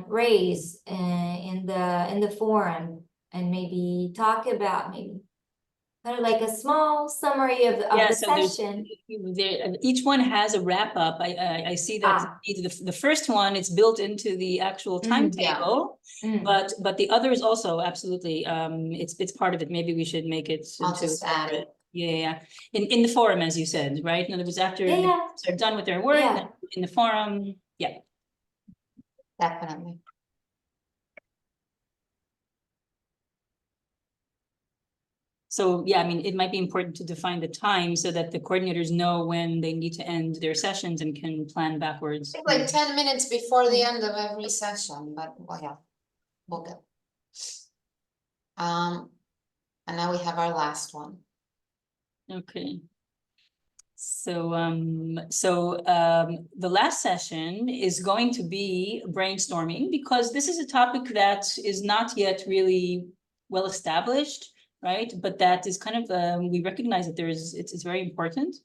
raise in the forum, and maybe talk about, maybe kind of like a small summary of Yeah, the so there's- session. Each one has a wrap up. I see that the first one, it's built into the actual timetable, Mm. but the others also absolutely, it's part of it. Maybe we should make it I'll into just add it. Yeah, in the forum, as you said, right? In other words, after Yeah. they're done with their work, Yeah. then in the forum, yeah. Definitely. So, yeah, I mean, it might be important to define the time so that the coordinators know when they need to end their sessions and can plan backwards. Like 10 minutes before the end of every session, but well, yeah, we'll go. And now we have our last one. Okay. So, the last session is going to be brainstorming, because this is a topic that is not yet really well established, right? But that is kind of, we recognize that it's very important.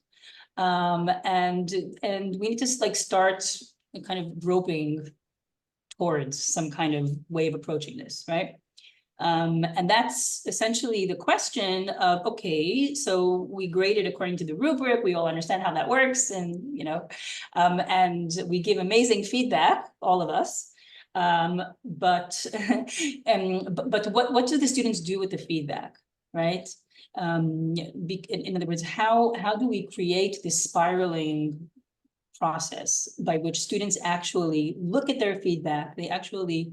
And we need to like start kind of groping towards some kind of way of approaching this, right? And that's essentially the question of, okay, so we graded according to the rubric, we all understand how that works, and and we give amazing feedback, all of us. But what do the students do with the feedback, right? In other words, how do we create this spiraling process by which students actually look at their feedback, they actually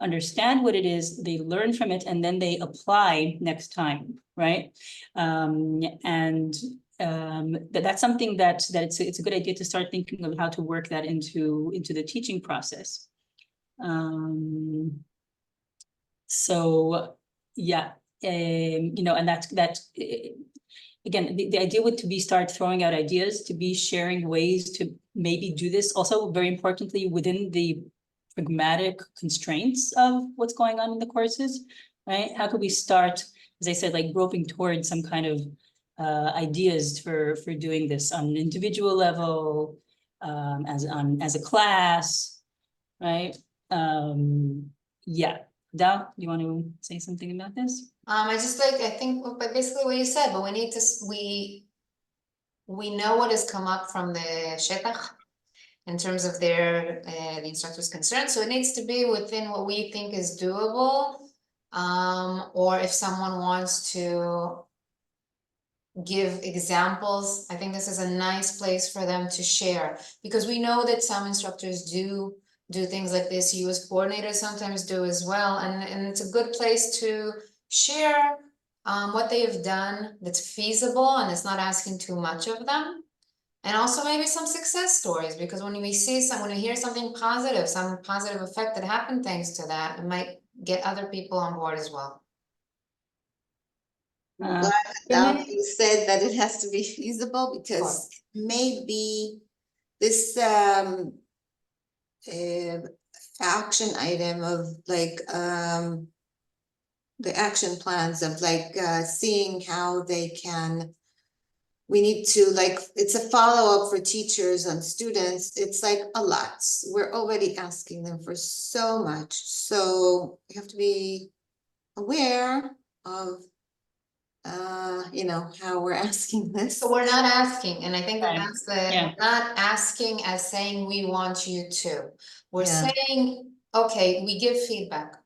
understand what it is, they learn from it, and then they apply next time, right? That's something that it's a good idea to start thinking of how to work that into the teaching process. So yeah, and that's again, the idea would to be start throwing out ideas, to be sharing ways to maybe do this. Also, very importantly, within the pragmatic constraints of what's going on in the courses, right? How could we start, as I said, like groping towards some kind of ideas for doing this on an individual level, as a class, right? Yeah. Dao, you want to say something about this? I think, but basically what you said, but we need to, we know what has come up from the shetach in terms of their, the instructor's concern. So it needs to be within what we think is doable. Or if someone wants to give examples, I think this is a nice place for them to share, because we know that some instructors do things like this. US coordinators sometimes do as well. And it's a good place to share what they have done that's feasible and it's not asking too much of them. And also maybe some success stories, because when we hear something positive, some positive effect that happened thanks to that, it might get other people on board as well. I'm glad that you said that it has to be feasible, because maybe this action item of like the action plans of like seeing how they can, we need to like, it's a follow-up for teachers and students. It's like a lot. We're already asking them for so much. So we have to be aware of how we're asking this. So we're not asking, and I think that Right. that's Yeah. we're not asking as saying we want you to. We're Yeah. saying, okay, we give feedback.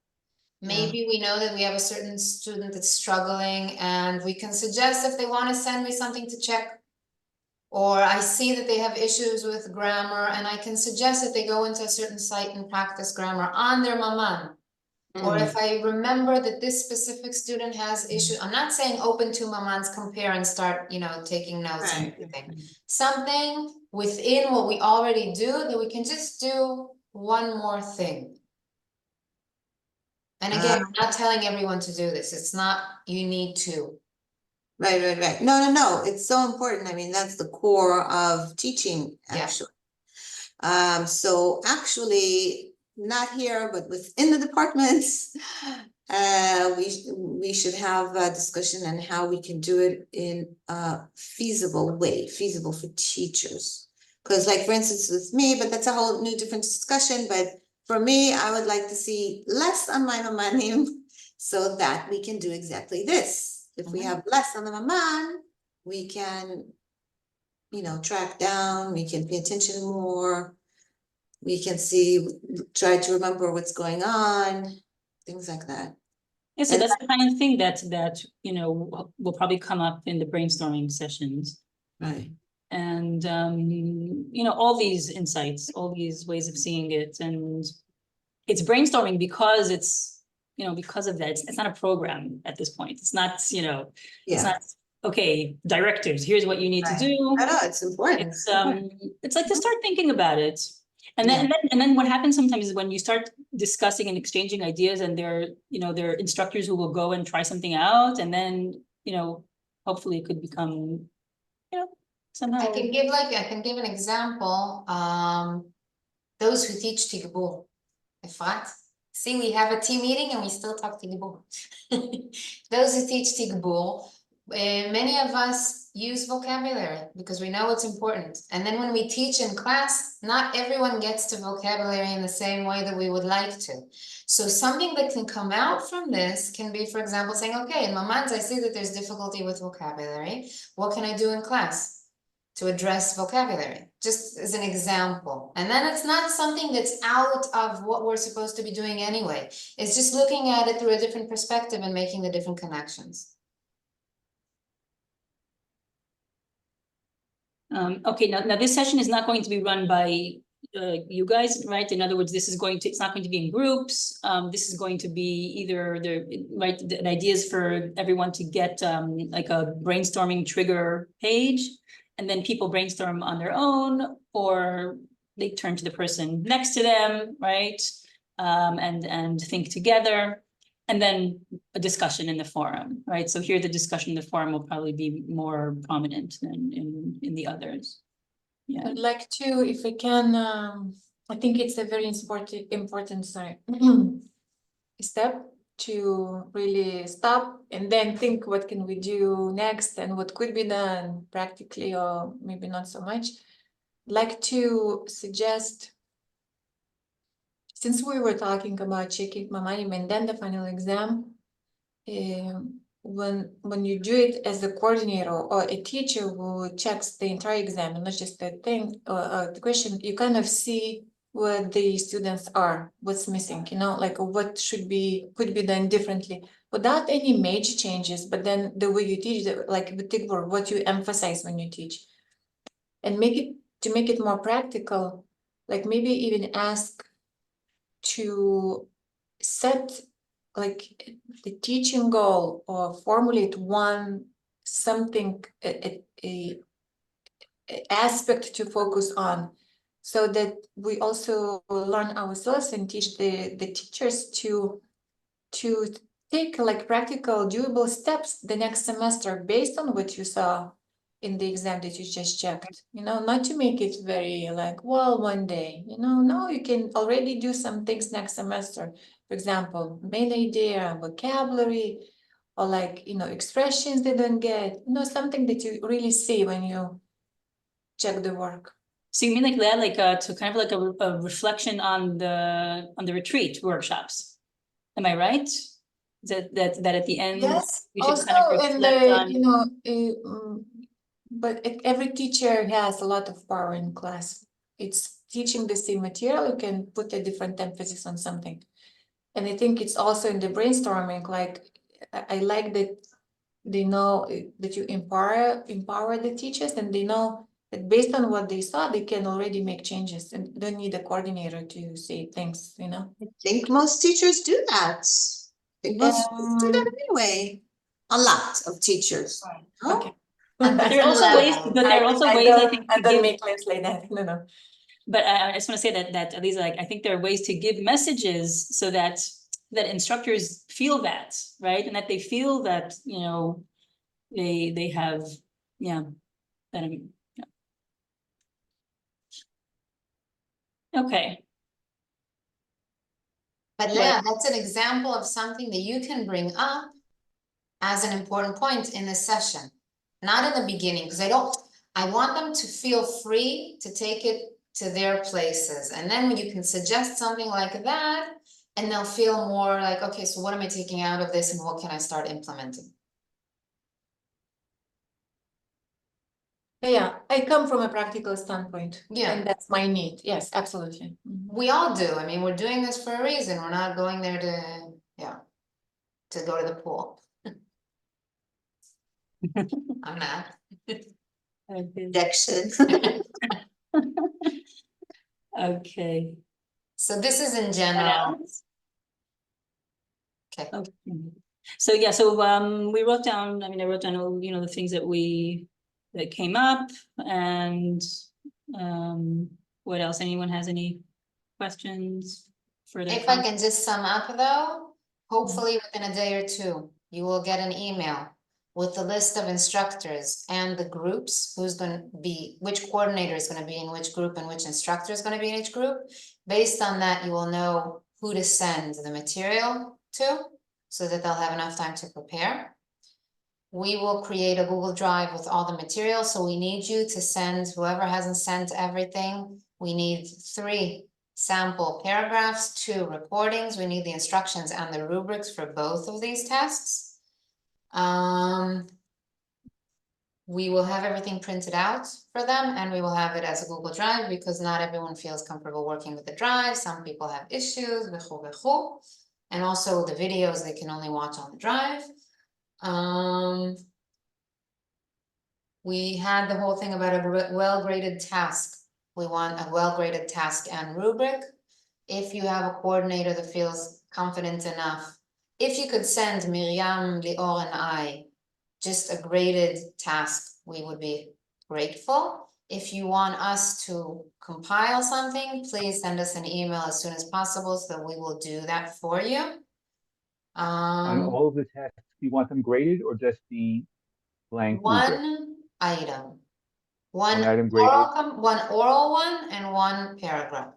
Maybe we know that we have a certain student that's struggling and we can suggest if they want to send me something to check. Or I see that they have issues with grammar and I can suggest that they go into a certain site and practice grammar on their Maman. Or if I remember that this specific student has issue, I'm not saying open two Mamans, compare and start, taking notes and Right. everything. Something within what we already do that we can just do one more thing. And again, I'm not telling everyone to do this. It's not, you need to. Right. No, it's so important. I mean, that's the core of teaching, Yeah. actually. So actually, not here, but within the departments, we should have a discussion on how we can do it in a feasible way, feasible for teachers. Because like, for instance, with me, but that's a whole new different discussion, but for me, I would like to see less on my Maman so that we can do exactly this. If we have less on the Maman, we can, track down, we can pay attention more. We can try to remember what's going on, things like that. Yeah, so And that's the kind of thing that will probably come up in the brainstorming sessions. Right. And all these insights, all these ways of seeing it, and it's brainstorming because it's because of that. It's not a program at this point. It's not it's not okay, directives, here's what you need to do. I know, it's important. It's like to start thinking about it. And then what happens sometimes is when you start discussing and exchanging ideas, and there are instructors who will go and try something out, and then hopefully it could become somehow. I can give an example. Those who teach Tigbur. Efrat. See, we have a team meeting and we still talk Tigbur. Those who teach Tigbur, many of us use vocabulary because we know it's important. And then when we teach in class, not everyone gets to vocabulary in the same way that we would like to. So something that can come out from this can be, for example, saying, okay, in Mamans, I see that there's difficulty with vocabulary. What can I do in class to address vocabulary? Just as an example. And then it's not something that's out of what we're supposed to be doing anyway. It's just looking at it through a different perspective and making the different connections. Okay, now this session is not going to be run by you guys, right? In other words, it's not going to be in groups. This is going to be either the ideas for everyone to get like a brainstorming trigger page, and then people brainstorm on their own, or they turn to the person next to them, right? And think together. And then a discussion in the forum, right? So here the discussion in the forum will probably be more prominent than in the others. Yeah. I'd like to, if I can, I think it's a very important step to really stop and then think what can we do next and what could be done practically or maybe not so much. I'd like to suggest, since we were talking about checking Mamanim and then the final exam, when you do it as a coordinator or a teacher who checks the entire exam and not just the thing or the question, you kind of see where the students are, what's missing, like what could be done differently without any major changes, but then the way you teach, like with Tigbur, what you emphasize when you teach, and to make it more practical, like maybe even ask to set like the teaching goal or formulate something, a aspect to focus on, so that we also learn ourselves and teach the teachers to take like practical doable steps the next semester based on what you saw in the exam that you just checked, not to make it very like, well, one day, no, you can already do some things next semester. For example, main idea, vocabulary, or like, expressions they don't get, something that you really see when you check the work. So you mean like that, like to kind of like a reflection on the retreat workshops? Am I right? That at the end, yes, we should also kind of in the, but every teacher has a lot of power in class. It's teaching the same material, you can put a different emphasis on something. And I think it's also in the brainstorming, like, I like that they know that you empower the teachers, and they know that based on what they saw, they can already make changes and don't need a coordinator to say things, you know? I think most teachers do that. I think most teachers do that anyway. A lot of teachers. No? Okay. At But there are also ways, level. but there are also ways, I think, I to don't give, make claims like that, no. but I just want to say that at least, like, I think there are ways to give messages so that instructors feel that, right? And that they feel that, you know, they have, yeah, that, yeah. Okay, But Right. yeah, that's an example of something that you can bring up as an important point in the session. Not in the beginning, because I want them to feel free to take it to their places. And then when you can suggest something like that, and they'll feel more like, okay, so what am I taking out of this and what can I start implementing? Yeah, I come from a practical standpoint. Yeah. And that's my need. Yes, absolutely. Mhm. We all do. I mean, we're doing this for a reason. We're not going there to, yeah, to go to the pool. I'm not. okay, Objection. okay. So this is in general. Okay. Okay. So yeah, so we wrote down, I mean, I wrote down all, you know, the things that came up, and what else? Anyone has any questions for their If I comments? can just sum up though, hopefully within a day or two, you will get an email with the list of instructors and the groups, who's going to be, which coordinator is going to be in which group and which instructor is going to be in each group. Based on that, you will know who to send the material to, so that they'll have enough time to prepare. We will create a Google Drive with all the material, so we need you to send, whoever hasn't sent everything, we need 3 sample paragraphs, 2 recordings, we need the instructions and the rubrics for both of these tests. We will have everything printed out for them, and we will have it as a Google Drive, because not everyone feels comfortable working with the drive. Some people have issues, and also the videos they can only watch on the drive. We had the whole thing about a well-graded task. We want a well-graded task and rubric. If you have a coordinator that feels confident enough, if you could send Miriam, Lior, and I just a graded task, we would be grateful. If you want us to compile something, please send us an email as soon as possible, so that we will do that for you. On all of the tests, you want them graded or just the blank rubric? One item. One One item graded? one oral one and one paragraph.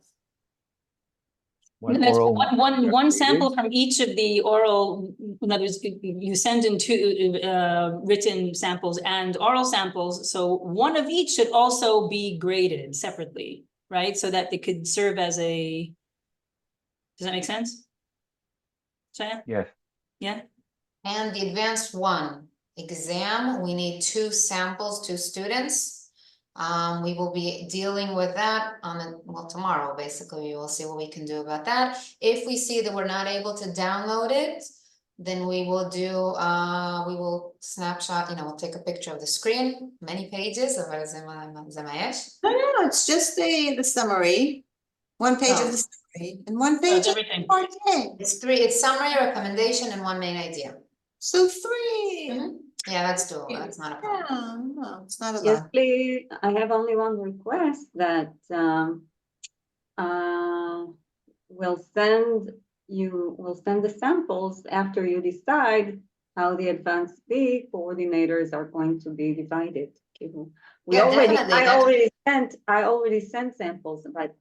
One That's oral, one graded? sample from each of the oral, in other words, you send in 2 written samples and oral samples, so one of each should also be graded separately, right? So that they could serve as a, does that make sense? Shaya? Yes. Yeah? And the advanced one exam, we need 2 samples, 2 students. We will be dealing with that well, tomorrow, basically. We will see what we can do about that. If we see that we're not able to download it, then we will do, we will snapshot, you know, we'll take a picture of the screen, many pages of Zemayesh. No, it's just the summary. 1 page of the summary and 1 page of everything. part A. It's 3, it's summary, recommendation, and 1 main idea. So 3. Yeah, that's doable, that's not a problem. Yeah, no, it's not a Yes, lot. please. I have only one request that we'll send the samples after you decide how the advanced B coordinators are going to be divided. Yeah, definitely, I already sent samples, but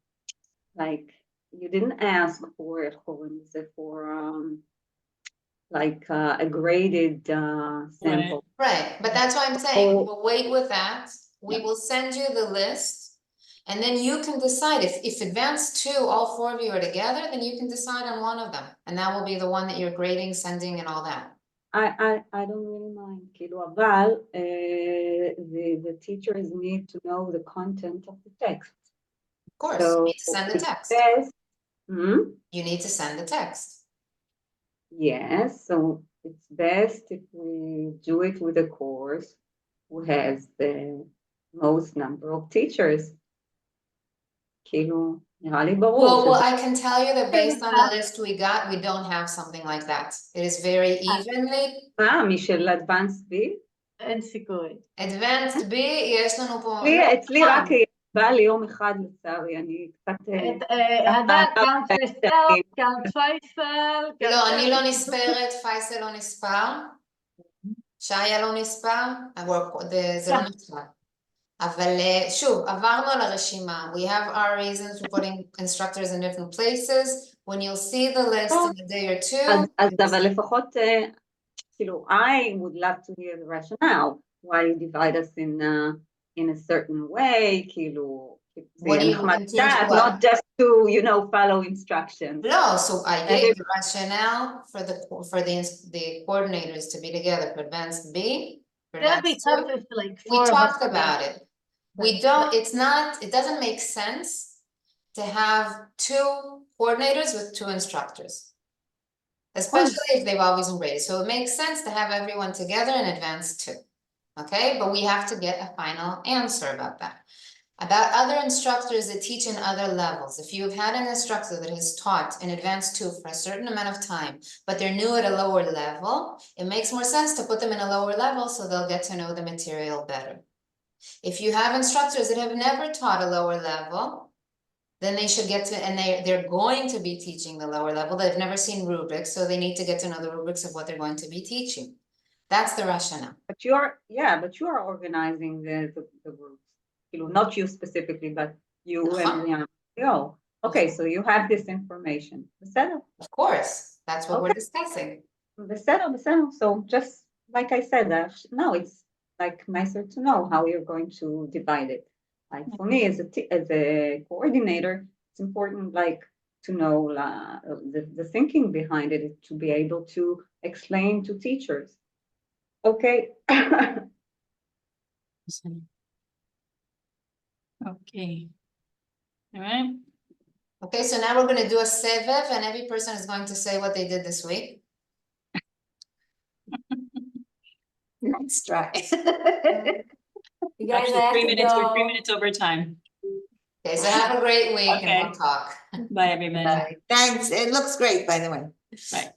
like you didn't ask for like a graded sample. Right, but that's why I'm saying, Oh. we'll wait with that. We Yeah. will send you the list. And then you can decide if advanced 2, all 4 of you are together, then you can decide on one of them. And that will be the one that you're grading, sending, and all that. I don't really mind, אבל the teachers need to know the content of the text. Of course, you need to send the it text. says, You need to send the text. Yes, so it's best if we do it with a course who has the most number of teachers. כאילו, נראה לי ברור. Well, I can tell you that based on the list we got, we don't have something like that. It is very evenly. משל Advanced B? אין סיכוי. Advanced B, יש לנו פה... אצלי רק בא לי יום אחד לצערי, אני קצת... הדר, count yourself, count פייסל. לא, אני לא נספרת, פייסל לא נספר, שעיה לא נספר, זה לא נספר. אבל שוב, עברנו על הרשימה. We have our reasons for putting instructors in different places. When you'll see the list in a day or two. אז אבל לפחות, כאילו, I would love to hear the rationale. Why you divide us in a certain way, כאילו, זה יהיה נחמד לדעת, not just to, you know, follow instructions. No, so I gave the rationale for the coordinators to be together for Advanced B. For That'd be Advanced tough two. if like We 4 of us talked together. about it. We don't, it doesn't make sense to have 2 coordinators with 2 instructors. Especially if they've always been raised. So it makes sense to have everyone together in Advanced 2. Okay, but we have to get a final answer about that. About other instructors that teach in other levels. If you've had an instructor that has taught in Advanced 2 for a certain amount of time, but they're new at a lower level, it makes more sense to put them in a lower level so they'll get to know the material better. If you have instructors that have never taught a lower level, then they should get to, and they're going to be teaching the lower level. They've never seen rubrics, so they need to get to know the rubrics of what they're going to be teaching. That's the rationale. But you are organizing the groups. Not you specifically, but you and Leo. Okay, so you have this information. בסדר. Of course, that's what we're discussing. בסדר. So just like I said, no, it's like nicer to know how you're going to divide it. Like for me as a coordinator, it's important like to know the thinking behind it, to be able to explain to teachers. Okay. Okay. All right. Okay, so now we're going to do a sevev, and every person is going to say what they did this week. Nice try. You guys Actually, have 3 to minutes, we're 3 go. minutes over time. Okay, so have a great week and Okay. we'll talk. Bye, everybody. Bye. Thanks, it looks great, by the way. Bye.